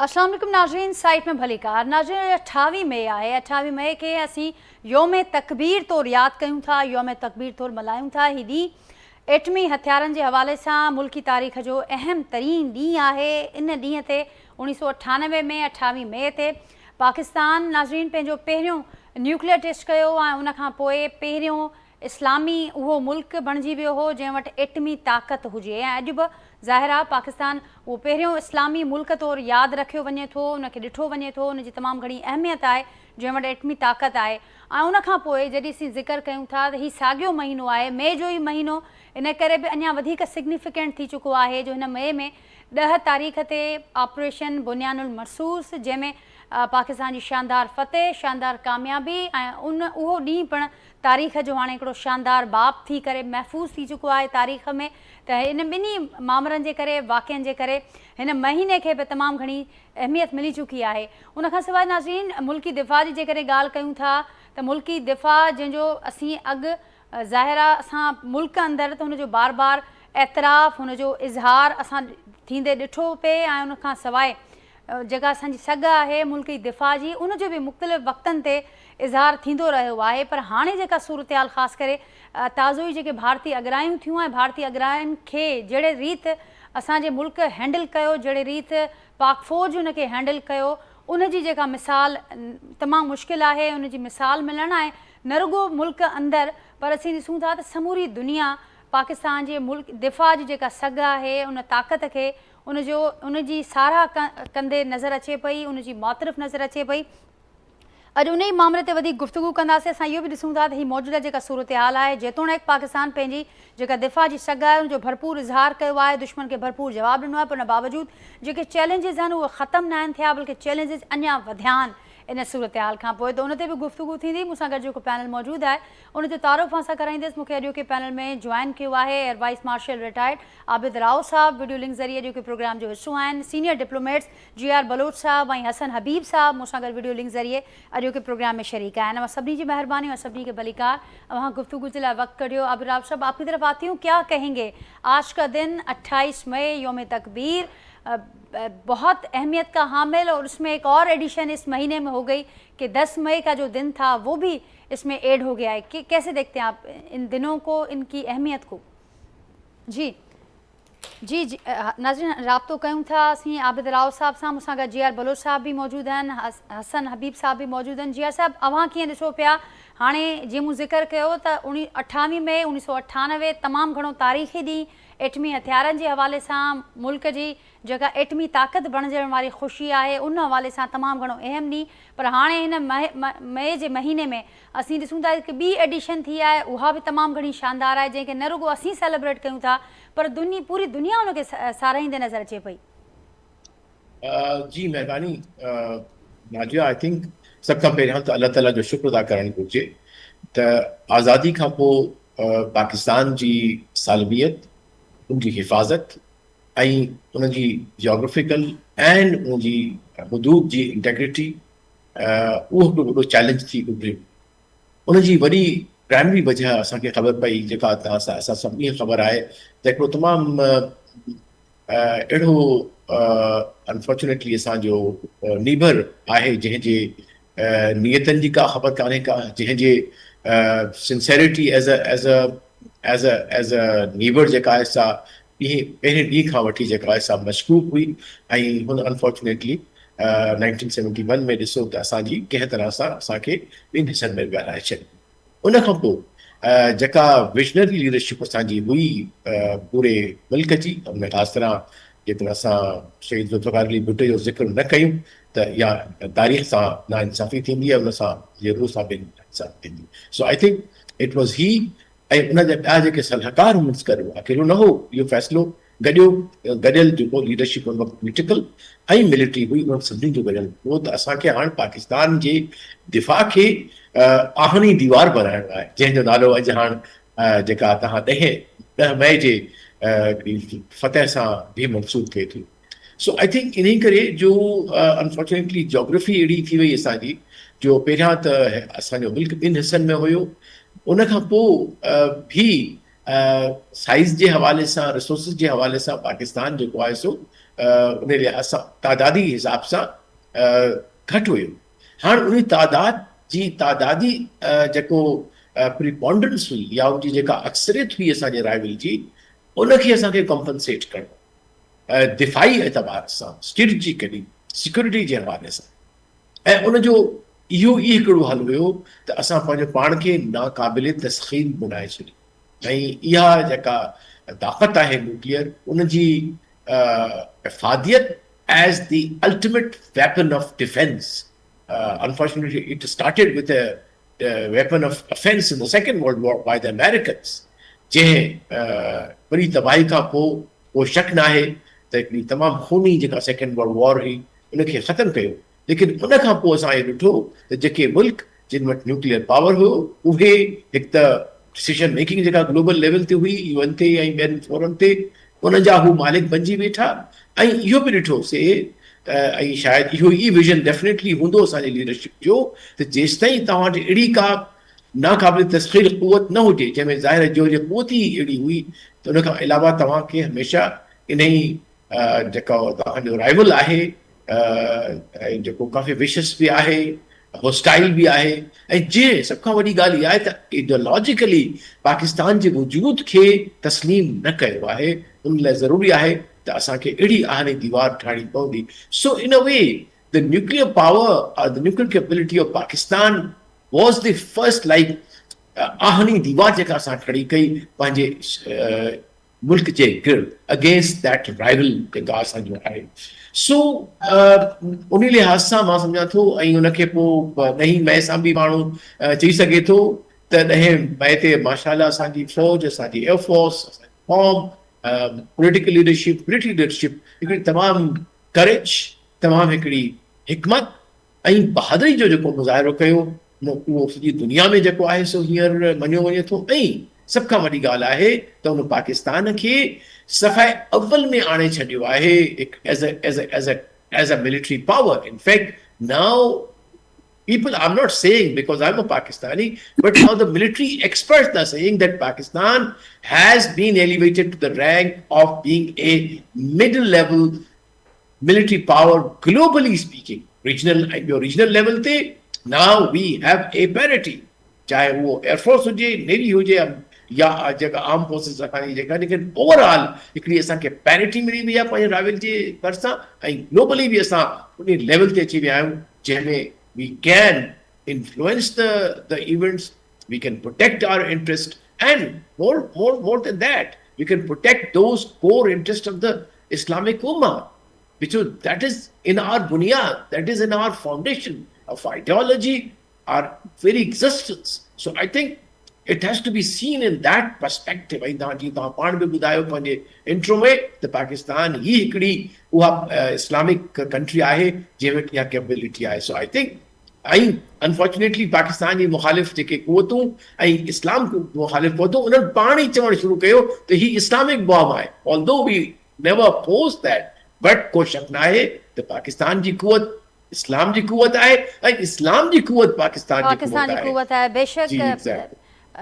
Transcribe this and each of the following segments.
अस्सलाम वालेकुम नाज़रीन, साइट में भली कार नाज़रीन 28 मई आहे। 28 मई के असी योम तकबीर तौर याद कयूं था, योम तकबीर तौर मल्हायूं था। ही ॾींहुं एटमी हथियारनि जे हवाले सां मुल्की तारीख़ जो अहम तरीन ॾींहुं आहे। इन ॾींहं ते 1998 में 28 मई ते पाकिस्तान नाज़रीन पंहिंजो पहिरियों न्यूक्लियर टेस्ट कयो ऐं उन खां पोइ पहिरियों इस्लामी उहो मुल्क बणिजी वियो हो जंहिं वटि एटमी ताक़त हुजे। ऐं अॼु बि ज़ाहिर आहे पाकिस्तान उहो पहिरियों इस्लामी मुल्क तौरु यादि रखियो वञे थो, उनखे ॾिठो वञे थो, उनजी तमामु घणी अहमियत आहे जंहिं वटि एटमी ताक़त आहे। ऐं उन खां पोइ जॾहिं असीं ज़िक्र कयूं था त हीउ साॻियो महीनो आहे, मई जो ई महीनो, इन करे बि अञा वधीक सिग्निफिकेंट थी चुको आहे जो हिन मई में 10 तारीख़ ते ऑपरेशन बुनियानुल मरसूस, जंहिंमें पाकिस्तान जी शानदार फ़तेह, शानदार कामयाबी ऐं उहो ॾींहुं पिणु तारीख़ जो हाणे हिकिड़ो शानदार बाब थी करे महफ़ूज़ थी चुको आहे तारीख़ में। त इन ॿिन्ही मामलनि जे करे, वाक़िअनि जे करे हिन महीने खे बि तमामु घणी अहमियत मिली चुकी आहे। उनखां सवाइ नाज़रीन मुल्की दिफ़ा जी जेकॾहिं ॻाल्हि कयूं था त मुल्की दिफ़ा जंहिंजो असीं अॻु ज़ाहिर आहे असां मुल्क अंदरि त हुनजो बार बार एतिराफ़, हुनजो इज़हार असां थींदे ॾिठो पिए ऐं उनखां सवाइ जेका असांजी सघ आहे मुल्की दिफ़ा जी, उनजो बि मुख़्तलिफ़ वक़्तनि ते इज़हार थींदो रहियो आहे। पर हाणे जेका सूरत हाल ख़ासि करे ताज़ो ई जेके भारतीय अगरायूं थियूं ऐं भारतीय अगरायुनि खे जहिड़े रीति असांजे मुल्क हैंडल कयो, जहिड़े रीति पाक फ़ौज उनखे हैंडल कयो, उनजी जेका मिसाल तमामु मुश्किल आहे। उनजी मिसाल मिलणु ऐं न रुगो मुल्क अंदरि पर असीं ॾिसूं था त समूरी दुनिया पाकिस्तान जे मुल्क दिफ़ा जी जेका सघ आहे, उन ताक़त खे उनजी साराह कंदे नज़र अचे पई, उनजी मुआतरिफ़ नज़र अचे पई। अॼु उन ई मामले ते वधीक गुफ़्तगू कंदासीं। असां इहो बि ॾिसूं था त हीअ मौजूदा जेका सूरत हाल आहे, जेतोणीकि पाकिस्तान पंहिंजी जेका दिफ़ा जी सघ आहे उनजो भरपूर इज़हार कयो आहे, दुश्मन खे भरपूर जवाबु ॾिनो आहे, पर उन बावजूदि जेके चैलेंजिस आहिनि उहे ख़तमु न आहिनि थिया, बल्कि चैलेंजिस अञा वधिया आहिनि इन सूरत हाल खां पोइ। त उन ते बि गुफ़्तगू थींदी। मूंसां गॾु जेको पैनल मौजूदु आहे उनजो तारुफ़ सां कराईंदसि। मूंखे अॼोके पैनल में जॉइन कयो आहे air vice marshal retired Abid राओ साहब, वीडियो लिंक ज़रिए अॼोके प्रोग्राम जो हिसो आहिनि। सीनियर डिप्लोमेट्स GR बलोच साहब ऐं हसन हबीब साहब मूंसां गॾु वीडियो लिंक ज़रिए अॼोके प्रोग्राम में शरीक आहिनि। अवां सभिनी जी महिरबानी और सभिनी के भलीकार अवां गुफ्तगू के लिए वक्त करियो। आबिद राओ साहब, आपकी तरफ आती हूँ, क्या कहेंगे? आज का दिन 28 मई योम तकबीर बहुत अहमियत का हामिल, और उसमें एक और एडिशन इस महीने में हो गई कि 10 मई का जो दिन था वो भी इसमें ऐड हो गया है। कि कैसे देखते हैं आप इन दिनों को, इनकी अहमियत को? जी जी जी नाज़रीन, राब्तो कयूं था असीं आबिद राओ साहब सां। मूंसां गॾु GR बलोच साहब भी मौजूद आहिनि, हसन हबीब साहब भी मौजूद आहिनि। GR साहब, अवां कीअं ॾिसो पिया? हाणे जीअं मूं ज़िक्र कयो त 28 मई 1998 तमामु घणो तारीख़ी ॾींहुं, एटमी हथियारनि जे हवाले सां मुल्क जी जेका एटमी ताक़त बणजण वारी ख़ुशी आहे उन हवाले सां तमामु घणो अहम ॾींहुं। पर हाणे हिन मई जे महीने में असीं ॾिसूं था कि ॿी एडिशन थी आहे, उहा बि तमामु घणी शानदार आहे, जंहिंखे न रुगो असीं सेलिब्रेट कयूं था पर पूरी दुनिया उनखे साराहींदे नज़र अचे पई। जी महिरबानी नाजिया। आई थिंक सभ खां पहिरियां त अल्लाह ताला जो शुक्र अदा करणु घुरिजे त आज़ादी खां पोइ पाकिस्तान जी सालमियत, उनजी हिफ़ाज़त ऐं उनजी जियोग्राफिकल एंड उनजी हुदूद जी इंटेग्रिटी उहो हिकिड़ो वॾो चैलेंज थी उभिरियो। उनजी वॾी प्राइमरी वजह असांखे ख़बर पई, जेका असां सभिनी खे ख़बर आहे त हिकिड़ो तमामु अहिड़ो अनफॉर्चुनेटली असांजो नीबर आहे जंहिंजे नियतनि जी का ख़बर कान्हे का, जंहिंजे सिंसेरिटी एज़ अ नीबर जेका आहे सा पहिरें ॾींहं खां वठी जेका आहे सा मशकूक हुई। ऐं हुन अनफॉर्चुनेटली 1971 में ॾिसो त असांजी कंहिं तरह सां असांखे ॿिनि हिसनि में ॻाल्हाए छॾियो। उन खां पोइ जेका विजनरी लीडरशिप असांजी हुई पूरे मुल्क जी, उनमें ख़ासि तरह जेकॾहिं असां शहीद ज़ुल्फ़िकार अली भुट्टो जो ज़िक्र न कयूं त या तारीख़ सां नाइंसाफ़ी थींदी आहे, उन सां ज़रूर सां बि नाइंसाफ़ी थींदी। सो आई थिंक इट वॉज़ ही ऐं उन जा ॿिया जेके सलाहकार हुननि कयो, अकेलो न हो इहो फ़ैसिलो, गॾियल जेको लीडरशिप उन वक़्तु पॉलिटिकल ऐं मिलिट्री हुई, उन्हनि सभिनी जो गॾियल हुओ त असांखे हाणे पाकिस्तान जे दिफ़ा खे आहिनी दीवार बनाइणो आहे, जंहिंजो नालो अॼु हाणे जेका तव्हां 10 मई जे फ़तेह सां बि मंसूब थिए थी। सो आई थिंक इन करे जो अनफॉर्चुनेटली जोग्राफी अहिड़ी थी वई असांजी, जो पहिरियां त असांजो मुल्क ॿिनि हिसनि में हुयो, उन खां पोइ भी साइज़ जे हवाले सां, रिसोर्सिस जे हवाले सां पाकिस्तान जेको आहे सो उन लिहाज़ सां तादादी हिसाब सां घटि हुयो। हाणे उन तादादी जेको प्रिपॉन्डरेंस हुई या उनजी जेका अक्सरियत हुई असांजे राइवल जी, उनखे असांखे कॉम्पनसेट करणो दिफ़ाई एतबार सां, स्ट्रेटजिकली सिक्योरिटी जे हवाले सां। ऐं उनजो इहो ई हिकिड़ो हल हुयो त असां पंहिंजो पाण खे नाक़ाबिल तस्ख़ीर बणाए छॾी। ऐं इहा जेका ताक़त आहे न्यूक्लियर, उनजी इफ़ादियत as the ultimate weapon of defence. Unfortunately, it started with a weapon of offense in the Second World War by the Americans. जंहिं वरी तबाही खां पोइ को शक न आहे त हिकिड़ी तमामु खूनी जेका सेकेंड वर्ल्ड वॉर हुई उनखे ख़तमु कयो। लेकिन उन खां पोइ असां इहो ॾिठो त जेके मुल्क जिन वटि न्यूक्लियर पावर हुयो, उहे हिकु त डिसीजन मेकिंग जेका ग्लोबल लेवल ते हुई, UN ते ऐं ॿियनि फोरम ते, उन जा हू मालिक बणिजी वेठा। ऐं इहो बि ॾिठोसीं ऐं शायदि इहो ई विज़न डेफिनेटली हूंदो असांजी लीडरशिप जो त जेसिताईं तव्हां वटि अहिड़ी का नाक़ाबिल तस्ख़ीर क़ुवत न हुजे जंहिंमें ज़ाहिर जो क़ुवत ई अहिड़ी हुई, त उन खां अलावा तव्हांखे हमेशह इन ई जेको तव्हांजो राइवल आहे ऐं जेको काफ़ी विशस बि आहे, होस्टाइल बि आहे, ऐं जंहिं सभ खां वॾी ॻाल्हि इहा आहे त आइडियोलॉजिकली पाकिस्तान जे वजूद खे तस्लीम न कयो आहे। उन लाइ ज़रूरी आहे त असांखे अहिड़ी आहानी दीवार ठाहिणी पवंदी। So in a way the nuclear power, the nuclear capability of Pakistan was the first आहनी दीवार जेका असां खड़ी कई पंहिंजे मुल्क जे गिर्द अगेंस्ट दैट राइवल जेका असांजो आहे। सो उन लिहाज़ सां मां सम्झां थो, ऐं उनखे पोइ ॾहीं मई सां बि माण्हू चई सघे थो त 10 मई ते माशाअल्लाह असांजी फ़ौज, असांजी एयरफोर्स, असांजी क़ौम, पॉलिटिकल लीडरशिप, मिलिटरी लीडरशिप हिकिड़ी तमामु करेज, तमामु हिकिड़ी हिकमत ऐं बहादुरी जो जेको मुज़ाहिरो कयो, उहो सॼी दुनिया में जेको आहे सो हींअर मञियो वञे थो। ऐं सभ खां वॾी ॻाल्हि आहे त उन पाकिस्तान खे सफ़ाए अव्वल में आणे छॾियो आहे as a military power. In fact, now people, I'm not saying because I'm a Pakistani, but now the military experts are saying that Pakistan has been elevated to the rank of being a middle level military power, globally speaking. Regional level te, now we have a parity. चाहे वो air force हुजे, navy हुजे या जेका arm forces असांजी जेका, लेकिन overall हिकिड़ी असांखे पैरिटी मिली वई आहे पंहिंजे राइवल जे भरिसां, ऐं ग्लोबली बि असां उन लेवल ते अची विया आहियूं जंहिंमें we can influence the events, we can protect our interest, and more than that, we can protect those core interests of the Islamic Ummah, that is in our bunyad, that is in our foundation of ideology, our very existence. So I think it has to be seen in that perspective. I intro में the Pakistan ही हिकिड़ी उहा Islamic country आहे जंहिं वटि इहा capability आहे. So I think unfortunately Pakistan जी मुखालिफ़ जेके क़ुवतूं ऐं इस्लाम मुखालिफ़ क़ुवतूं उन्हनि पाण ई चवणु शुरू कयो त ही इस्लामिक बॉम्ब आहे. Although we never opposed that, but को शक न आहे त पाकिस्तान जी क़ुवत इस्लाम जी क़ुवत आहे ऐं इस्लाम जी क़ुवत पाकिस्तान जी क़ुवत आहे. बेशक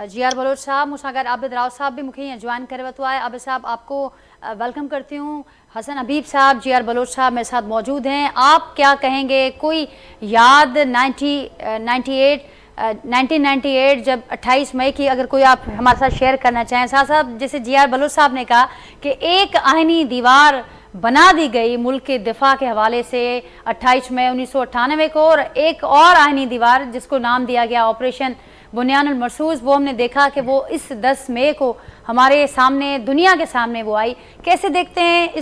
GR बलोच साहब, मूंसां गॾु आबिद राव साहब भी मूंखे हीअं ज्वाइन करे वरितो आहे. आबिद साहब, आपको वेलकम करती हूँ. हसन हबीब साहब, GR बलोच साहब मेरे साथ मौजूद हैं. आप क्या कहेंगे, कोई याद 1998 जब 28 मई की अगर कोई आप हमारे साथ शेयर करना चाहें. साहब, जैसे GR बलोच साहब ने कहा कि एक आहिनी दीवार बना दी गई मुल्क के दिफा के हवाले से 28 मई 1998 को, और एक और आहिनी दीवार जिसको नाम दिया गया ऑपरेशन बुनियानुल मरसूस, वो हमने देखा कि वो इस 10 मई को हमारे सामने, दुनिया के सामने वो आई. कैसे देखते हैं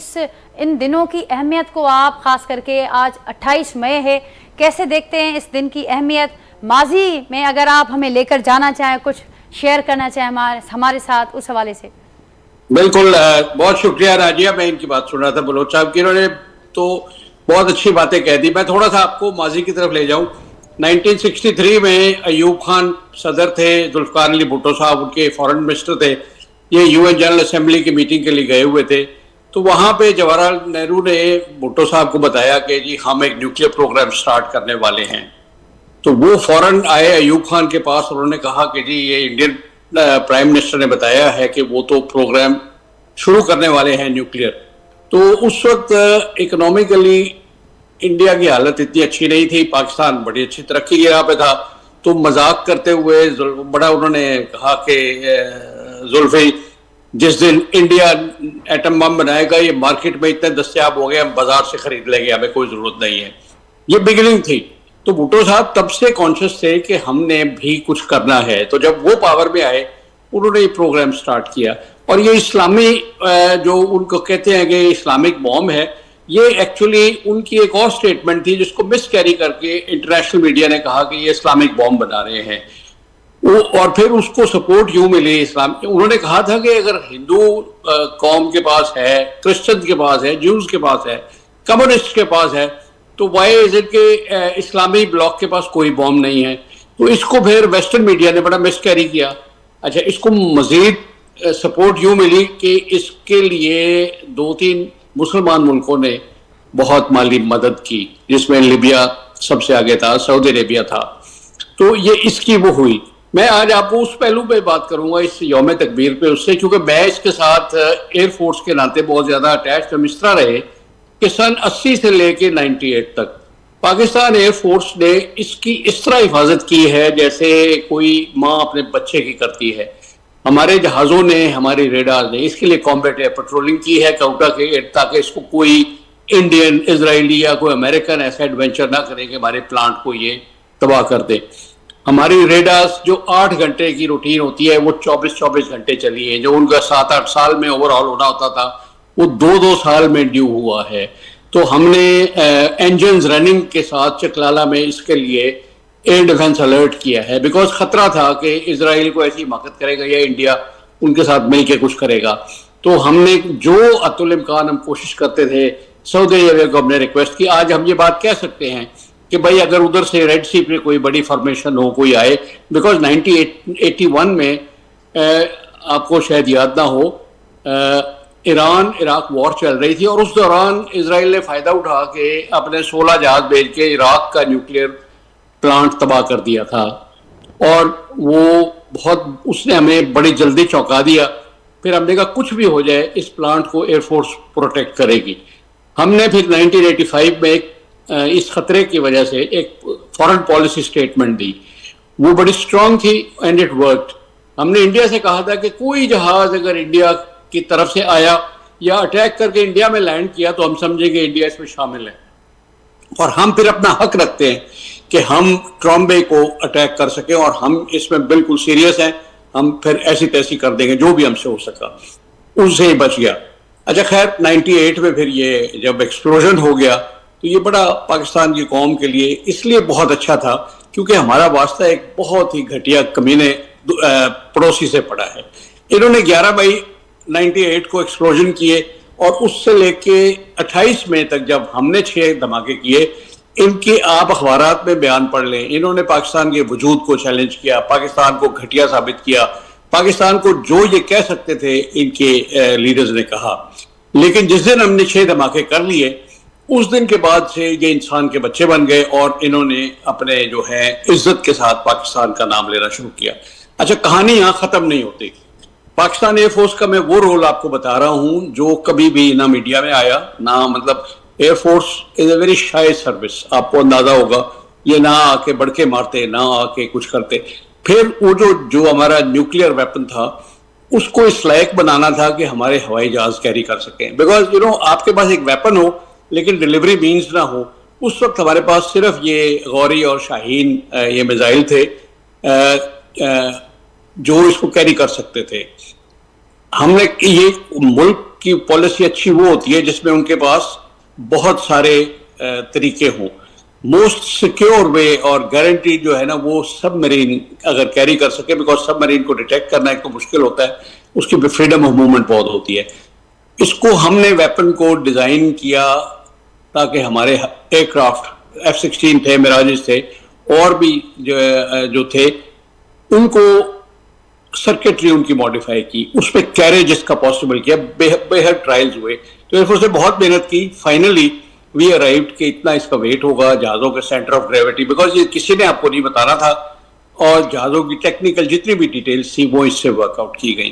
इन दिनों की अहमियत को आप, ख़ास करके आज 28 मई है, कैसे देखते हैं इस दिन की अहमियत? माजी में अगर आप हमें लेकर जाना चाहें, कुछ शेयर करना चाहें हमारे साथ उस हवाले से. बिल्कुल, बहुत शुक्रिया राजिया. मैं इनकी बात सुन रहा था बलोच साहब की, इन्होंने तो बहुत अच्छी बातें कह दी. मैं थोड़ा सा आपको माजी की तरफ ले जाऊं. 1963 में अयूब खान सदर थे, जुल्फकार अली भुट्टो साहब उनके फॉरेन मिनिस्टर थे. ये UN जनरल असेंबली की मीटिंग के लिए गए हुए थे. तो वहाँ पे जवाहरलाल नेहरू ने भुट्टो साहब को बताया कि जी हम एक न्यूक्लियर प्रोग्राम स्टार्ट करने वाले हैं. तो वो फौरन आए अयूब खान के पास और उन्होंने कहा कि जी ये इंडियन प्राइम मिनिस्टर ने बताया है कि वो तो प्रोग्राम शुरू करने वाले हैं न्यूक्लियर. तो उस वक्त इकोनॉमिकली इंडिया की हालत इतनी अच्छी नहीं थी, पाकिस्तान बड़ी अच्छी तरक्की की राह पे था। तो मजाक करते हुए बड़ा उन्होंने कहा कि जुल्फी, जिस दिन इंडिया एटम बम बनाएगा ये मार्केट में इतने दस्तयाब हो गए, हम बाजार से खरीद लेंगे, हमें कोई जरूरत नहीं है। ये बिगिनिंग थी। तो भुट्टो साहब तब से कॉन्शियस थे कि हमने भी कुछ करना है। तो जब वो पावर में आए उन्होंने ये प्रोग्राम स्टार्ट किया। और ये इस्लामी जो उनको कहते हैं कि इस्लामिक बॉम्ब है, ये एक्चुअली उनकी एक और स्टेटमेंट थी जिसको मिस कैरी करके इंटरनेशनल मीडिया ने कहा कि ये इस्लामिक बॉम्ब बना रहे हैं। और फिर उसको सपोर्ट यूं मिली इस्लाम। उन्होंने कहा था कि अगर हिंदू कौम के पास है, क्रिश्चियन के पास है, ज्यूज के पास है, कम्युनिस्ट के पास है, तो वाई इज इट के इस्लामी ब्लॉक के पास कोई बॉम्ब नहीं है। तो इसको फिर वेस्टर्न मीडिया ने बड़ा मिस कैरी किया। अच्छा, इसको मजीद सपोर्ट यूं मिली कि इसके लिए 2-3 मुसलमान मुल्कों ने बहुत माली मदद की, जिसमें लिबिया सबसे आगे था, सऊदी अरेबिया था। तो ये इसकी वो हुई। मैं आज आपको उस पहलू पे बात करूंगा, इस यौम तकबीर पे, उससे, क्योंकि मैं इसके साथ एयरफोर्स के नाते बहुत ज्यादा अटैच। हम इस तरह रहे कि सन 80 से लेके 98 तक पाकिस्तान एयरफोर्स ने इसकी इस तरह हिफाजत की है जैसे कोई माँ अपने बच्चे की करती है। हमारे जहाज़ों ने, हमारी रेडार ने इसके लिए कॉम्बैट एयर पेट्रोलिंग की है काउंटर के, ताकि इसको कोई इंडियन, इजरायली या कोई अमेरिकन ऐसा एडवेंचर ना करे कि हमारे प्लांट को ये तबाह कर दे। हमारी रेडार्स जो 8 घंटे की रूटीन होती है वो 24-24 घंटे चली है। जो उनका 7-8 साल में ओवरऑल होना होता था वो 2-2 साल में ड्यू हुआ है। तो हमने इंजन्स रनिंग के साथ चकलाला में इसके लिए एयर डिफेंस अलर्ट किया है, बिकॉज खतरा था कि इजराइल को ऐसी हिमाकत करेगा या इंडिया उनके साथ मिलकर कुछ करेगा। तो हमने जो अतुल इम्कान हम कोशिश करते थे, सऊदी अरेबिया को हमने रिक्वेस्ट की। आज हम ये बात कह सकते हैं कि भाई अगर उधर से रेड सी पे कोई बड़ी फॉर्मेशन हो, कोई आए, बिकॉज 1981 में आपको शायद याद ना हो, ईरान इराक वॉर चल रही थी और उस दौरान इजराइल ने फायदा उठा के अपने 16 जहाज भेज के इराक का न्यूक्लियर प्लांट तबाह कर दिया था। और वो बहुत, उसने हमें बड़ी जल्दी चौंका दिया। फिर हमने कहा कुछ भी हो जाए इस प्लांट को एयरफोर्स प्रोटेक्ट करेगी। हमने फिर 1985 में इस खतरे की वजह से एक फॉरेन पॉलिसी स्टेटमेंट दी, वो बड़ी स्ट्रांग थी एंड इट वर्कड। हमने इंडिया से कहा था कि कोई जहाज अगर इंडिया की तरफ से आया या अटैक करके इंडिया में लैंड किया तो हम समझेंगे इंडिया इसमें शामिल है, और हम फिर अपना हक रखते हैं कि हम ट्रॉम्बे को अटैक कर सके और हम इसमें बिल्कुल सीरियस हैं। हम फिर ऐसी तैसी कर देंगे जो भी हमसे हो सका। उससे ही बच गया। अच्छा, खैर 98 में फिर ये जब एक्सप्लोजन हो गया तो ये बड़ा पाकिस्तान की कौम के लिए इसलिए बहुत अच्छा था क्योंकि हमारा वास्ता एक बहुत ही घटिया कमीने पड़ोसी से पड़ा है। इन्होंने 11 मई 98 को एक्सप्लोजन किए और उससे लेके 28 मई तक जब हमने 6 धमाके किए, इनके आप अखबारात में बयान पढ़ लें, इन्होंने पाकिस्तान के वजूद को चैलेंज किया, पाकिस्तान को घटिया साबित किया, पाकिस्तान को जो ये कह सकते थे इनके लीडर्स ने कहा। लेकिन जिस दिन हमने 6 धमाके कर लिए उस दिन के बाद से ये इंसान के बच्चे बन गए और इन्होंने अपने जो है इज्जत के साथ पाकिस्तान का नाम लेना शुरू किया। अच्छा, कहानी यहाँ खत्म नहीं होती। पाकिस्तान एयरफोर्स का मैं वो रोल आपको बता रहा हूँ जो कभी भी ना मीडिया में आया, ना, मतलब air force is a very shy service. आपको अंदाजा होगा, ये ना आके बड़के मारते, ना आके कुछ करते। फिर वो जो हमारा न्यूक्लियर वेपन था उसको इस लायक बनाना था कि हमारे हवाई जहाज कैरी कर सकें। बिकॉज आपके पास एक वेपन हो लेकिन डिलीवरी मीन्स ना हो। उस वक्त हमारे पास सिर्फ ये गौरी और शाहीन ये मिसाइल थे जो इसको कैरी कर सकते थे। हमने ये मुल्क की पॉलिसी अच्छी वो होती है जिसमें उनके पास बहुत सारे तरीके हों। मोस्ट सिक्योर वे और गारंटी जो है ना वो सबमरीन अगर कैरी कर सके, बिकॉज सबमरीन को डिटेक्ट करना एक तो मुश्किल होता है, उसकी फ्रीडम ऑफ मूवमेंट बहुत होती है। इसको हमने वेपन को डिजाइन किया ताकि हमारे एयरक्राफ्ट F-16 थे, मिराजेस थे, और भी जो थे उनको सर्किटरी उनकी मॉडिफाई की, उस पर कैरेज इसका पॉसिबल किया। बेहद ट्रायल्स हुए। तो एयरफोर्स ने बहुत मेहनत की। फाइनली वी अराइव्ड कि इतना इसका वेट होगा, जहाज़ों के सेंटर ऑफ ग्रेविटी, बिकॉज ये किसी ने आपको नहीं बताना था, और जहाज़ों की टेक्निकल जितनी भी डिटेल्स थी वो इससे वर्कआउट की गई।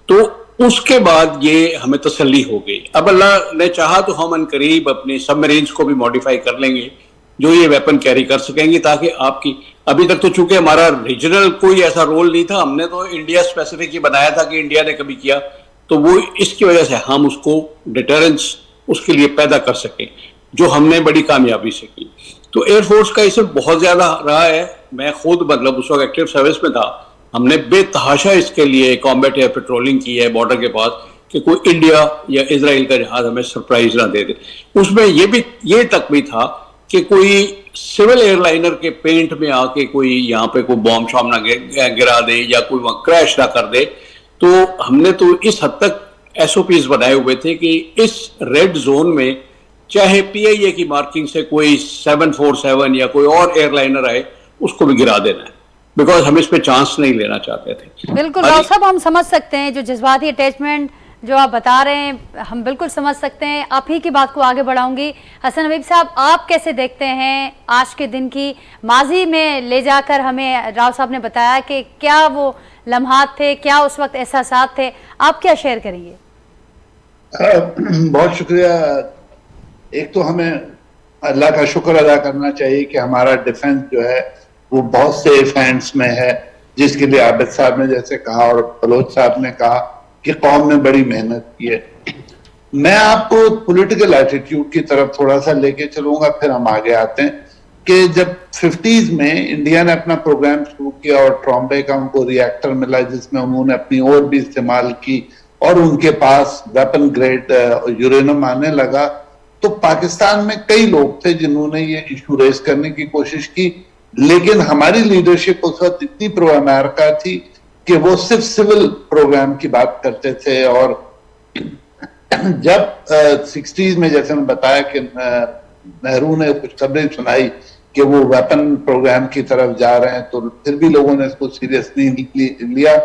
तो उसके बाद ये हमें तसल्ली हो गई। अब अल्लाह ने चाहा तो हम अनकरीब अपने सबमरीन्स को भी मॉडिफाई कर लेंगे जो ये वेपन कैरी कर सकेंगे, ताकि आपकी अभी तक तो चूंकि हमारा रीजनल कोई ऐसा रोल नहीं था, हमने तो इंडिया स्पेसिफिक ही बनाया था कि इंडिया ने कभी किया, तो वो इसकी वजह से हम उसको डिटरेंस उसके लिए पैदा कर सके, जो हमने बड़ी कामयाबी से की। तो एयरफोर्स का इसमें बहुत ज्यादा रहा है। मैं खुद मतलब उस वक्त एक्टिव सर्विस में था, हमने बेतहाशा इसके लिए कॉम्बैट एयर पेट्रोलिंग की है बॉर्डर के पास कि कोई इंडिया या इजराइल का जहाज हमें सरप्राइज ना दे दे। उसमें ये तक भी था कि कोई सिविल एयरलाइनर के पेंट में आके कोई यहाँ पे कोई बॉम्ब शॉम्ब ना गिरा दे या कोई वहां क्रैश ना कर दे। तो हमने तो इस हद तक SOPs बनाए हुए थे कि इस रेड जोन में चाहे PIA की मार्किंग से कोई 747 या कोई और एयरलाइनर आए उसको भी गिरा देना है, बिकॉज हम इस पे चांस नहीं लेना चाहते थे। बिल्कुल राव साहब, हम समझ सकते हैं जो जज्बाती अटैचमेंट जो आप बता रहे हैं, हम बिल्कुल समझ सकते हैं। आप ही की बात को आगे बढ़ाऊंगी। हसन हबीब साहब, आप कैसे देखते हैं आज के दिन की माजी में ले जाकर? हमें राव साहब ने बताया कि क्या वो लम्हात थे, क्या उस वक्त एहसासात थे, आप क्या शेयर करेंगे? बहुत शुक्रिया। एक तो हमें अल्लाह का शुक्र अदा करना चाहिए कि हमारा डिफेंस जो है वो बहुत सेफ हैंड्स में है, जिसके लिए आबिद साहब ने जैसे कहा और बलोच साहब ने कहा कि कौम ने बड़ी मेहनत की है। मैं आपको पॉलिटिकल एटीट्यूड की तरफ थोड़ा सा लेके चलूंगा, फिर हम आगे आते हैं कि जब 50s में इंडिया ने अपना प्रोग्राम शुरू किया और ट्रॉम्बे का उनको रिएक्टर मिला जिसमें उन्होंने अपनी और भी इस्तेमाल की और उनके पास वेपन ग्रेड यूरेनियम आने लगा, तो पाकिस्तान में कई लोग थे जिन्होंने ये इशू रेज करने की कोशिश की, लेकिन हमारी लीडरशिप उस वक्त इतनी प्रो अमेरिका थी कि वो सिर्फ सिविल प्रोग्राम की बात करते थे। और जब 60s में जैसे मैं बताया कि नेहरू ने कुछ खबरें सुनाई कि वो वेपन प्रोग्राम की तरफ जा रहे हैं, तो फिर भी लोगों ने इसको सीरियसली लिया।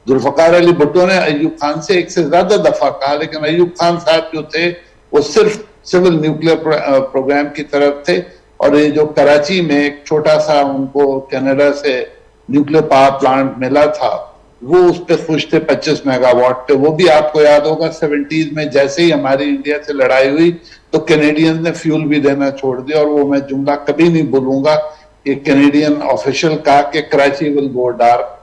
जुल्फकार अली भुट्टो ने अयूब खान से एक से ज्यादा दफा कहा, लेकिन अयूब खान साहब जो थे वो सिर्फ सिविल न्यूक्लियर प्रोग्राम की तरफ थे। और ये जो कराची में एक छोटा सा उनको कनाडा से न्यूक्लियर पावर प्लांट मिला था, वो उस पर खुश थे 25 मेगावाट पे। वो भी आपको याद होगा 70s में जैसे ही हमारी इंडिया से लड़ाई हुई तो कैनेडियंस ने फ्यूल भी देना छोड़ दिया। और वो मैं जुमला कभी नहीं भूलूंगा, एक कैनेडियन ऑफिशियल कहा कि कराची विल गो डार्क।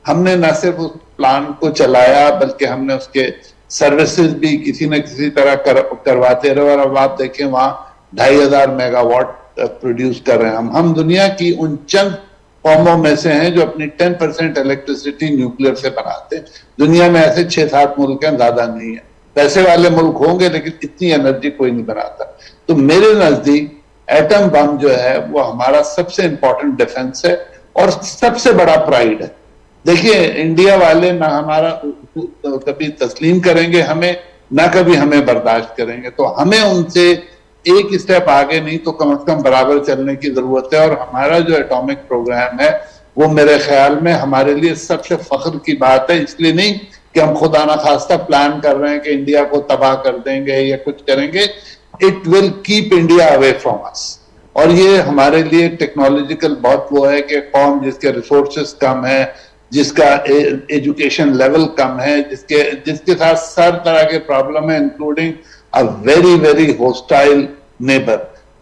हमने न सिर्फ उस प्लान को चलाया बल्कि हमने उसके सर्विसेज भी किसी न किसी तरह करवाते रहे। और अब आप देखें वहां 2500 मेगावाट प्रोड्यूस कर रहे हैं। हम दुनिया की उन चंद कौमों में से हैं जो अपनी 10% इलेक्ट्रिसिटी न्यूक्लियर से बनाते हैं। दुनिया में ऐसे 6-7 मुल्क हैं, ज्यादा नहीं है। पैसे वाले मुल्क होंगे लेकिन इतनी एनर्जी कोई नहीं बनाता। तो मेरे नजदीक एटम बम जो है वो हमारा सबसे इंपॉर्टेंट डिफेंस है और सबसे बड़ा प्राइड है। देखिए, इंडिया वाले ना हमारा कभी तस्लीम करेंगे हमें, ना कभी हमें बर्दाश्त करेंगे। तो हमें उनसे एक स्टेप आगे नहीं तो कम से कम बराबर चलने की जरूरत है। और हमारा जो एटॉमिक प्रोग्राम है वो मेरे ख्याल में हमारे लिए सबसे फख्र की बात है। इसलिए नहीं कि हम खुदा ना खास्ता प्लान कर रहे हैं कि इंडिया को तबाह कर देंगे या कुछ करेंगे। It will keep India away from us. और ये हमारे लिए टेक्नोलॉजिकल बहुत वो है कि कौम जिसके रिसोर्सेस कम है, जिसका एजुकेशन लेवल कम है, जिसके साथ सर तरह के प्रॉब्लम है, including a very very hostile neighbour.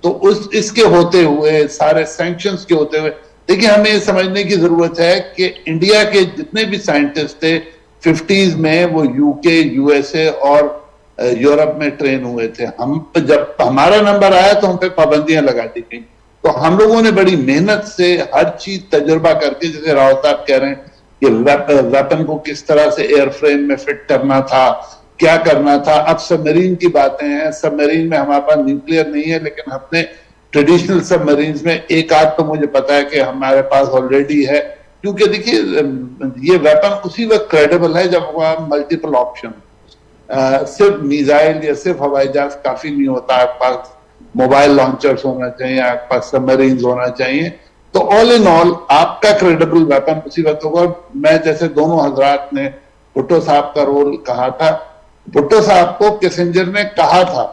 तो इसके होते हुए, सारे सैंक्शंस के होते हुए, देखिए हमें ये समझने की जरूरत है कि इंडिया के जितने भी साइंटिस्ट थे 50s में वो UK, USA और यूरोप में ट्रेन हुए थे। हम जब हमारा नंबर आया तो हम पे पाबंदियां लगा दी गई। तो हम लोगों ने बड़ी मेहनत से हर चीज तजुर्बा करके, जैसे राव साहब कह रहे हैं कि वेपन को किस तरह से एयरफ्रेम में फिट करना था, क्या करना था। अब सबमरीन की बातें हैं। सबमरीन में हमारे पास न्यूक्लियर नहीं है, लेकिन हमने ट्रेडिशनल सबमरीन में एक आध तो मुझे पता है कि हमारे पास ऑलरेडी है। क्योंकि देखिए ये वेपन उसी वक्त क्रेडिबल है जब वहां मल्टीपल ऑप्शन, सिर्फ मिसाइल या सिर्फ हवाई जहाज काफी नहीं होता। आपके पास मोबाइल लॉन्चर्स होना चाहिए, आपके पास सबमरीन होना चाहिए। तो ऑल इन ऑल आपका क्रेडिबल वेपन उसी वक्त होगा। मैं जैसे दोनों हजरात ने भुट्टो साहब का रोल कहा था, भुट्टो साहब को किसिंजर ने कहा था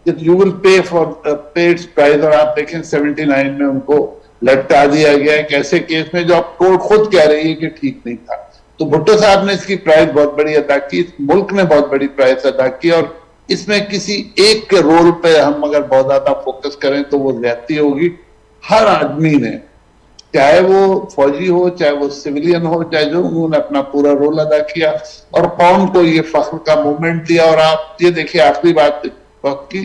कि you will pay for paid price. और आप देखें 79 में उनको लटका दिया गया एक ऐसे केस में जो आप कोर्ट खुद कह रही है कि ठीक नहीं था। तो भुट्टो साहब ने इसकी प्राइस बहुत बड़ी अदा की, इस मुल्क ने बहुत बड़ी प्राइस अदा की, और इसमें किसी एक के रोल पे हम अगर बहुत ज्यादा फोकस करें तो वो ज्यादती होगी। हर आदमी ने, चाहे वो फौजी हो, चाहे वो सिविलियन हो, चाहे जो, उन्होंने अपना पूरा रोल अदा किया और कौम को ये फख्र का मूवमेंट दिया। और आप ये देखिए, आखिरी बात की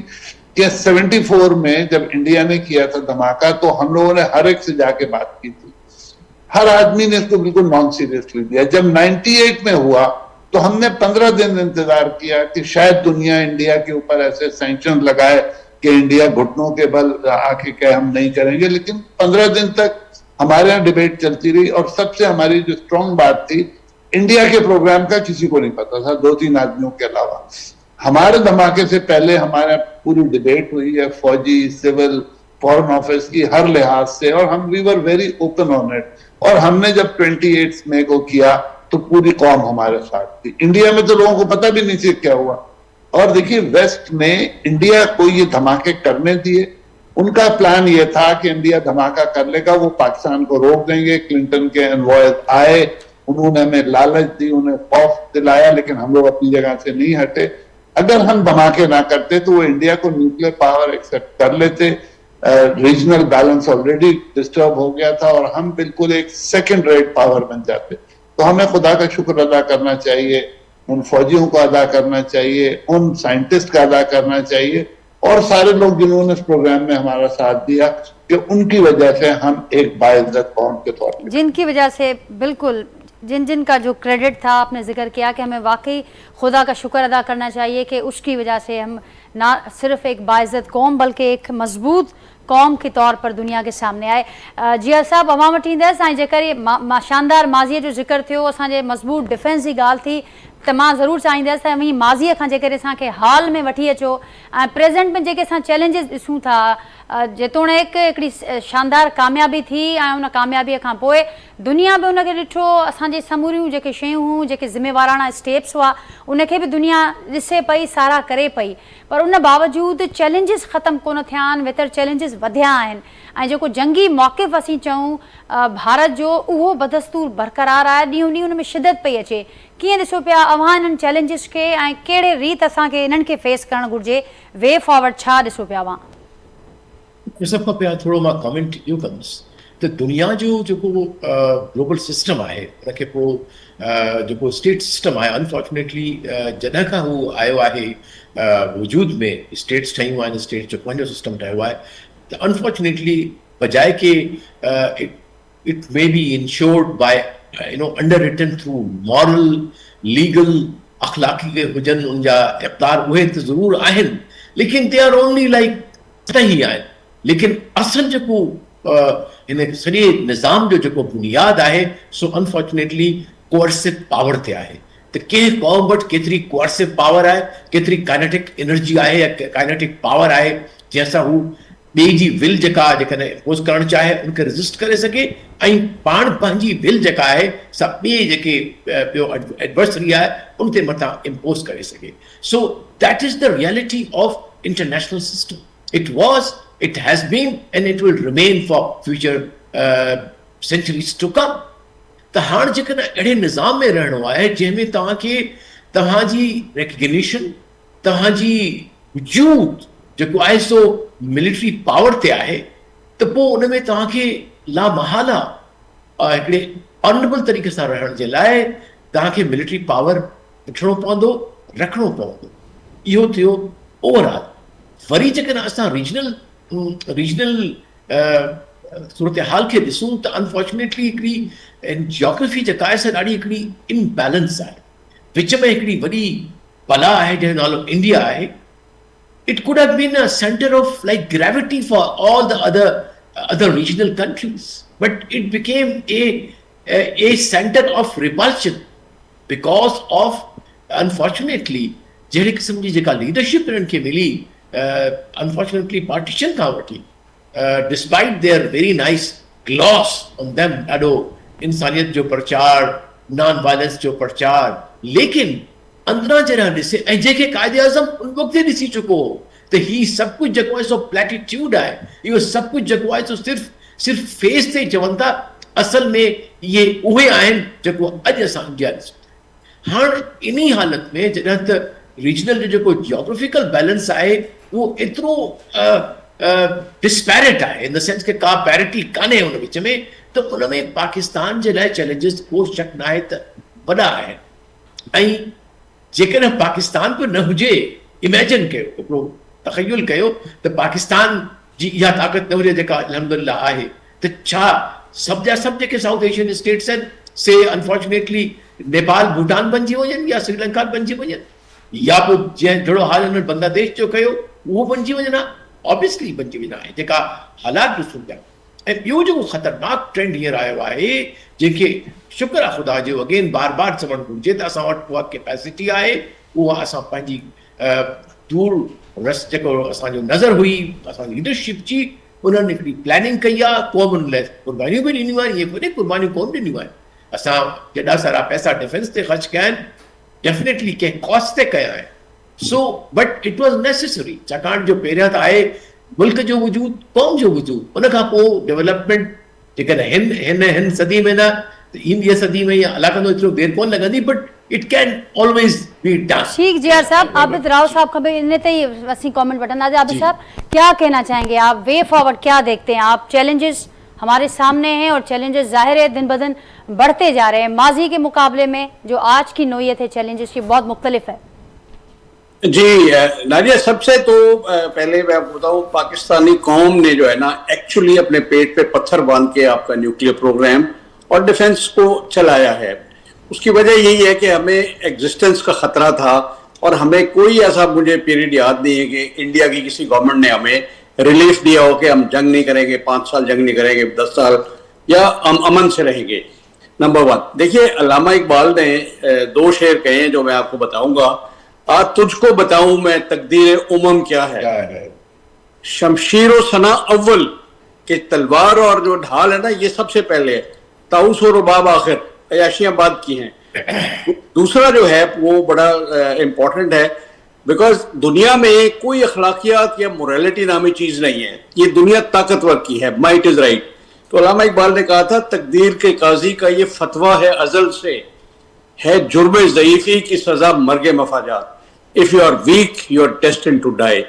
कि 74 में जब इंडिया ने किया था धमाका, तो हम लोगों ने हर एक से जाके बात की थी, हर आदमी ने इसको बिल्कुल नॉन सीरियसली लिया। जब 98 में हुआ तो हमने 15 दिन इंतजार किया कि शायद दुनिया इंडिया के ऊपर ऐसे सैंक्शन लगाए कि इंडिया घुटनों के बल आके कहे हम नहीं करेंगे, लेकिन 15 दिन तक हमारे यहाँ डिबेट चलती रही। और सबसे हमारी जो स्ट्रॉन्ग बात थी, इंडिया के प्रोग्राम का किसी को नहीं पता था, 2-3 आदमियों के अलावा। हमारे धमाके से पहले हमारे पूरी डिबेट हुई है, फौजी, सिविल, फॉरेन ऑफिस की हर लिहाज से, और हम we were very open on it. और हमने जब 28 मई को किया तो पूरी कौम हमारे साथ थी। इंडिया में तो लोगों को पता भी नहीं थी क्या हुआ। और देखिए, वेस्ट ने इंडिया को ये धमाके करने दिए। उनका प्लान ये था कि इंडिया धमाका कर लेगा, वो पाकिस्तान को रोक देंगे। क्लिंटन के एनवॉय आए, उन्होंने हमें लालच दी, उन्हें खौफ दिलाया, लेकिन हम लोग अपनी जगह से नहीं हटे। अगर हम धमाके ना करते तो वो इंडिया को न्यूक्लियर पावर एक्सेप्ट कर लेते। रीजनल बैलेंस ऑलरेडी डिस्टर्ब हो गया था और हम बिल्कुल एक सेकंड रेट पावर बन जाते। तो हमें खुदा का शुक्र अदा करना चाहिए, उन फौजियों को अदा करना चाहिए, उन साइंटिस्ट का अदा करना चाहिए, और सारे लोग जिन्होंने इस प्रोग्राम में हमारा साथ दिया, कि उनकी वजह से हम एक बाइज्जत कौम के तौर पर, जिनकी वजह से बिल्कुल जिन का जो क्रेडिट था, आपने जिक्र किया कि हमें वाकई खुदा का शुक्र अदा करना चाहिए कि उसकी वजह से हम ना सिर्फ एक बाइज्जत कौम बल्कि एक मजबूत कौम के तौर पर दुनिया के सामने आए। जिया साहब, अवां वटि ईंदसि, ऐं जेकर ये शानदार माज़ीअ जो ज़िक्र थियो, असांजे मज़बूत डिफेंस जी ॻाल्हि थी, त मां ज़रूरु चाहींदसि त वहीं माज़ीअ खां जेकर असांखे हाल में वठी अचो ऐं प्रेज़ेंट में जेके असां चैलेंजिस ॾिसूं था, जेतोणीकि हिकिड़ी शानदार कामयाबी थी ऐं उन कामयाबीअ खां पोइ दुनिया बि उनखे ॾिठो, असांजे समूरियूं जेके शयूं हुयूं, जेके ज़िम्मेवाराना स्टेप्स हुआ, उनखे बि दुनिया ॾिसे पई, साराह करे पई। पर उन बावजूदि चैलेंजिस ख़तमु कोन थिया आहिनि, वेतर चैलेंजिस वधिया आहिनि, ऐं जेको जंगी मौक़िफ़ असीं चऊं भारत जो, उहो बदस्तूर बरक़रार आहे, ॾींहों ॾींहुं उन में शिदत पई अचे। कीअं ॾिसो पिया अव्हां इन्हनि चैलेंजिस खे, ऐं कहिड़े रीत असांखे इन्हनि खे फेस करणु घुरिजे? वे फॉरवर्ड छा ॾिसो पिया अव्हां? सभ खां पहिरियों थोरो मां कमेंट इहो कंदुसि त दुनिया जो जेको ग्लोबल सिस्टम आहे, उनखे पोइ जेको स्टेट सिस्टम आहे, अनफॉर्चुनेटली जॾहिं खां हू आयो आहे वजूद में, स्टेट्स ठहियूं आहिनि, स्टेट जो पंहिंजो सिस्टम ठहियो आहे, त अनफॉर्चुनेटली बजाए के it may be insured by underwritten through moral, legal, अखलाकी हुजनि, उनजा इक़्तिदार उहे त ज़रूरु आहिनि, लेकिन दे आर ओनली लाइक ही आहिनि। लेकिन असल जेको हिन सॼे निज़ाम जो जेको बुनियाद आहे, सो अनफॉर्चुनेटली कोअर्सिव पावर ते आहे। त कंहिं क़ौम वटि केतिरी कोअर्सिव पावर आहे, केतिरी काइनेटिक एनर्जी आहे या काइनेटिक पावर आहे, जंहिंसां हू ॿिए जी विल जेका जेकॾहिं इम्पोज़ करणु चाहे उनखे रेज़िस्ट करे सघे, ऐं पाण पंहिंजी विल जेका आहे सा ॿिए जेके ॿियो एडवर्सरी आहे उन ते मथां इम्पोज़ करे सघे। So that is the reality of international system. It was, it has been, and it will remain for future centuries to come. त हाणे जेकॾहिं अहिड़े निज़ाम में रहणो आहे जंहिंमें तव्हांखे तव्हांजी रिकग्निशन, तव्हांजी वजूद जेको आहे सो मिलिट्री पावर ते आहे, त पोइ उन में तव्हांखे लामहाला हिकिड़े ऑनरेबल तरीक़े सां रहण जे लाइ तव्हांखे मिलिट्री पावर वठिणो पवंदो, रखिणो पवंदो। इहो थियो ओवरऑल। वरी जेकॾहिं असां रीजनल सूरत हाल खे ॾिसूं त अनफॉर्चुनेटली हिकिड़ी जियोग्राफी जेका आहे सा ॾाढी हिकिड़ी इनबैलेंस आहे। विच में हिकिड़ी वॾी बला आहे जंहिंजो नालो इंडिया आहे। It could have been a centre of like gravity for all the other regional countries, but it became a center of repulsion because of unfortunately जहिड़े क़िस्म जी जेका लीडरशिप इन्हनि खे मिली, unfortunately partition खां वठी, despite their very nice gloss on them, ॾाढो इंसानियत जो प्रचार, नॉन वायलेंस जो प्रचार, लेकिन अंदरां जॾहिं ॾिसे ऐं जेके क़ाइदे आज़म उन वक़्तु ॾिसी चुको हो त ही सभु कुझु जेको आहे सो प्लेटिट्यूड आहे, इहो सभु कुझु जेको आहे सो सिर्फ़ु फेस ते चवनि था, असल में ये उहे आहिनि जेको अॼु असां अॻियां ॾिसूं था। हाणे इन हालत में जॾहिं त रीजनल जो जेको जियोग्राफिकल बैलेंस आहे उहो एतिरो डिस्पैरिट आहे, इन द सेंस के का पैरिटी कान्हे उन विच में, त उन में पाकिस्तान जे लाइ चैलेंजिस को शक न आहे त वॾा आहिनि। ऐं जेकॾहिं पाकिस्तान पियो न हुजे, इमेजिन कयो, हिकिड़ो तख़युल कयो त पाकिस्तान जी इहा ताक़त न हुजे जेका अल्हम्दुलिल्लाह आहे, त छा सभु जा सभु जेके साउथ एशियन स्टेट्स आहिनि से अनफॉर्चुनेटली नेपाल भूटान बणिजी वञनि या श्रीलंका बणिजी वञनि, या पोइ जंहिं जहिड़ो हाल हिन बांग्लादेश जो कयो उहो बणिजी वञनि हा, ऑब्वियसली बणिजी वेंदा आहे जेका हालात ॾिसूं पिया। ऐं ॿियो जेको ख़तरनाक ट्रेंड हींअर आयो आहे, जंहिंखे शुक्र आहे ख़ुदा जो अगेन बार बार चवणु घुरिजे त असां वटि उहा कैपेसिटी आहे, उहा असां पंहिंजी दूर रस जेको असांजो नज़र हुई, असांजी लीडरशिप जी, उन्हनि हिकिड़ी प्लानिंग कई आहे, क़ौमुनि लाइ कुर्बानियूं बि ॾिनियूं आहिनि, इहे कोन्हे कुर्बानियूं कोन ॾिनियूं आहिनि। असां केॾा सारा पैसा डिफेंस ते ख़र्च कया आहिनि, डेफिनेटली कंहिं कॉस्ट ते कया आहिनि। So but it was necessary, छाकाणि जो पहिरियां त आहे मुल्क जो वजूद, क़ौम जो वजूद, उन खां पोइ डेवलपमेंट जेकॾहिं हिन सदी में न ईंदी सदी में या अलाह कंदो एतिरो देर कोन लॻंदी, but it can always be done. ठीक जियार साहब, आबिद राव साहब का भी इन ते ही असी कमेंट बटन आज आबिद साहब क्या कहना चाहेंगे आप, वे फॉरवर्ड क्या देखते हैं आप? चैलेंजेस हमारे सामने हैं और चैलेंजेस जाहिर है दिन ब दिन बढ़ते जा रहे हैं, माजी के मुकाबले में जो आज की नोयत है चैलेंजेस की बहुत मुख्तलिफ है। जी नाजिया, सबसे तो पहले मैं बताऊं, पाकिस्तानी कौम ने जो है ना एक्चुअली अपने पेट पे पत्थर बांध के आपका न्यूक्लियर प्रोग्राम और डिफेंस को चलाया है। उसकी वजह यही है कि हमें एग्जिस्टेंस का खतरा था और हमें कोई ऐसा मुझे पीरियड याद नहीं है कि इंडिया की किसी गवर्नमेंट ने हमें रिलीफ दिया हो कि हम जंग नहीं करेंगे, 5 साल जंग नहीं करेंगे, 10 साल, या हम अमन से रहेंगे। नंबर 1, देखिए अल्लामा इकबाल ने 2 शेर कहे हैं जो मैं आपको बताऊंगा। आज तुझको बताऊं मैं तकदीर उमम क्या है, शमशीर व सना अव्वल के तलवार और जो ढाल है ना ये सबसे पहले है, ताउस और रुबाब आखिर, अयाशियां बाद की हैं। दूसरा जो है वो बड़ा इंपॉर्टेंट है, बिकॉज दुनिया में कोई अखलाकियात या मोरालिटी नामी चीज नहीं है, ये दुनिया ताकतवर की है, माइट इज राइट। तो अल्लामा इकबाल ने कहा था तकदीर के काजी का ये फतवा है अजल से, है जुर्म ज़ईफ़ी की सजा मर्गे मफाजात, if you are weak you are destined to die.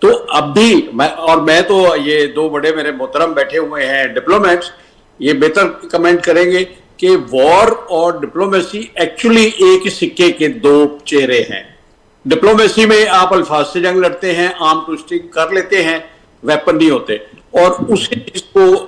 तो अब भी मैं तो ये 2 बड़े मेरे मोहतरम बैठे हुए हैं डिप्लोमेट्स, ये बेहतर कमेंट करेंगे कि वॉर और डिप्लोमेसी एक्चुअली एक ही सिक्के के 2 चेहरे हैं। डिप्लोमेसी में आप अल्फाज से जंग लड़ते हैं, आर्म ट्विस्टिंग कर लेते हैं, वेपन नहीं होते, और उसी चीज को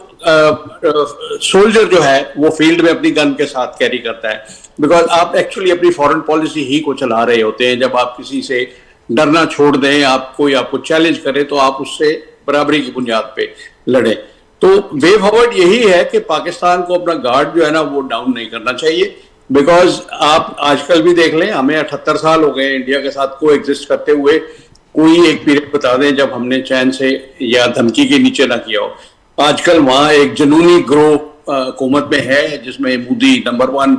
सोल्जर जो है वो फील्ड में अपनी गन के साथ कैरी करता है, बिकॉज आप एक्चुअली अपनी फॉरेन पॉलिसी ही को चला रहे होते हैं। जब आप किसी से डरना छोड़ दें, कोई आपको चैलेंज करे तो आप उससे बराबरी की बुनियाद पे लड़ें। तो वे फॉरवर्ड यही है कि पाकिस्तान को अपना गार्ड जो है ना वो डाउन नहीं करना चाहिए, बिकॉज आप आजकल भी देख लें, हमें 78 साल हो गए इंडिया के साथ को एग्जिस्ट करते हुए, कोई एक पीरियड बता दें जब हमने चैन से या धमकी के नीचे ना किया हो। आजकल वहाँ एक जनूनी ग्रोह हुकूमत में है जिसमें मोदी नंबर 1,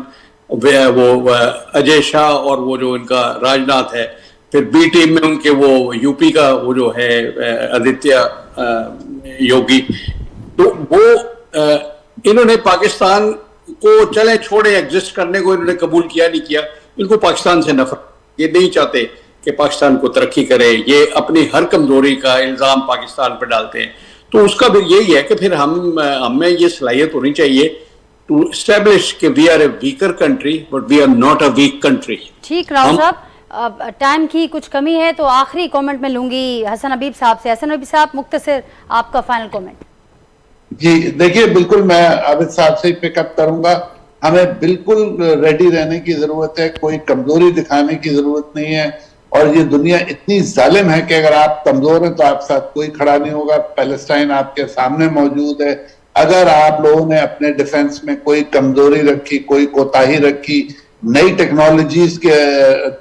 वो अजय शाह और वो जो इनका राजनाथ है, फिर बी टीम में उनके वो यूपी का वो जो है आदित्य योगी। तो वो इन्होंने पाकिस्तान को चले छोड़े एग्जिस्ट करने को इन्होंने कबूल किया नहीं किया, इनको पाकिस्तान से नफरत, ये नहीं चाहते कि पाकिस्तान को तरक्की करे, ये अपनी हर कमजोरी का इल्जाम पाकिस्तान पर डालते हैं। तो उसका भी यही है कि फिर हमें ये सलाहियत होनी चाहिए टू एस्टेब्लिश कि we are a weaker country but we are not a weak country. ठीक राव साहब, टाइम की कुछ कमी है तो आखिरी कमेंट में लूंगी हसन हबीब साहब से। हसन हबीब साहब, मुख्तसर आपका फाइनल कमेंट। जी देखिए, बिल्कुल मैं आबिद साहब से पिकअप करूंगा, हमें बिल्कुल रेडी रहने की जरूरत है, कोई कमजोरी दिखाने की जरूरत नहीं है। और ये दुनिया इतनी जालिम है कि अगर आप कमजोर हैं तो आप साथ कोई खड़ा नहीं होगा। पैलेस्टाइन आपके सामने मौजूद है, अगर आप लोगों ने अपने डिफेंस में कोई कमजोरी रखी, कोई कोताही रखी, नई टेक्नोलॉजीज के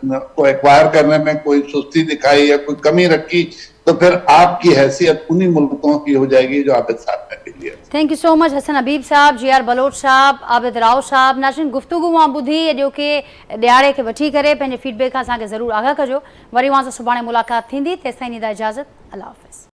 को एक्वायर करने में कोई सुस्ती दिखाई या कोई कमी रखी, तो फिर आपकी हैसियत उन्हीं मुल्कों की हो जाएगी जो आबिद साहब ने भी लिया। Thank you so much Hasan Habib साहब, जी आर बलोच साहब, आबिद राव साहब। नाज़रीन, गुफ्तगू वहाँ ॿुधी जो कि ॾियारे खे वठी करे पंहिंजे फीडबैक खां असांखे ज़रूरु आगाह कजो। वरी वहाँ सां सुभाणे मुलाक़ात थींदी, तेसिताईं ॾींदा इजाज़त। अल्लाह हाफ़िज़।